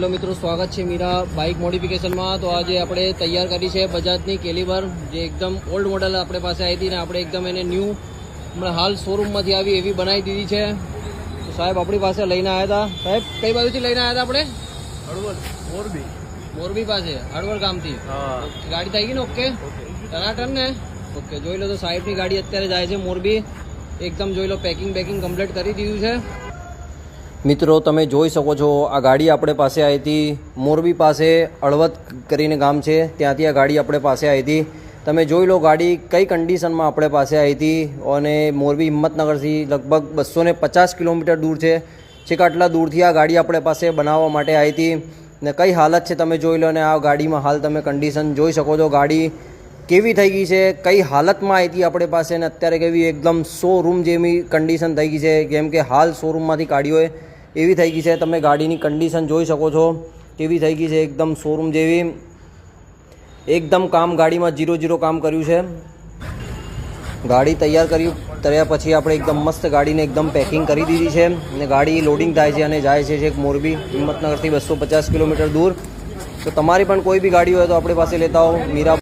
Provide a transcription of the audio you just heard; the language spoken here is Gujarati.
हेलो मित्रों, स्वागत है मीरा बाइक मोडिफिकेशन में। तो आज આપણે તૈયાર કરી છે બજાજની કેલિબર, જે એકદમ ઓલ્ડ મોડલ આપણે પાસે આવી હતી ને આપણે એકદમ એને ન્યૂ હાલ શોરૂમમાંથી આવી એવી બનાવી દીધી છે। તો સાહેબ આપણી પાસે લઈને આવ્યા હતા। સાહેબ કઈ બાજુથી લઈને આવ્યા હતા આપણે? હળવદ મોરબી પાસે હળવદ ગામથી। ગાડી થઈ ગઈ ને? ઓકે, ટનાટન ને? ઓકે, જોઈ લો। તો સાહેબની ગાડી અત્યારે જાય છે મોરબી। એકદમ જોઈ લો, પેકિંગ કમ્પ્લીટ કરી દીધું છે। મિત્રો તમે જોઈ શકો છો, આ ગાડી આપણે પાસે આવી હતી મોરબી પાસે હળવદ કરીને ગામ છે, ત્યાંથી આ ગાડી આપણે પાસે આવી હતી। તમે જોઈ લો ગાડી કઈ કન્ડિશનમાં આપણે પાસે આવી હતી। અને મોરબી હિંમતનગરથી લગભગ 250 કિલોમીટર દૂર છે। છેક આટલા દૂરથી આ ગાડી આપણે પાસે બનાવવા માટે આવી હતી ને કઈ હાલત છે તમે જોઈ લો। અને આ ગાડીમાં હાલ તમે કન્ડિશન જોઈ શકો છો, ગાડી કેવી થઈ ગઈ છે, કઈ હાલતમાં આવી હતી આપણે પાસે ને અત્યારે કેવી એકદમ શોરૂમ જેવી કન્ડિશન થઈ ગઈ છે। કેમ કે હાલ શોરૂમમાંથી કાઢ્યો એવી થઈ ગઈ છે। તમે ગાડીની કન્ડિશન જોઈ શકો છો કેવી થઈ ગઈ છે, એકદમ શોરૂમ જેવી। એકદમ કામ ગાડીમાં 0-0 કામ કર્યું છે। ગાડી તૈયાર કર્યા પછી આપણે એકદમ મસ્ત ગાડીને એકદમ પેકિંગ કરી દીધી છે અને ગાડી લોડિંગ થાય છે અને જાય છે છેક મોરબી હિંમતનગરથી 250 કિલોમીટર દૂર। તો તમારી પણ કોઈ બી ગાડી હોય તો આપણી પાસે લેતા આવો મીરા।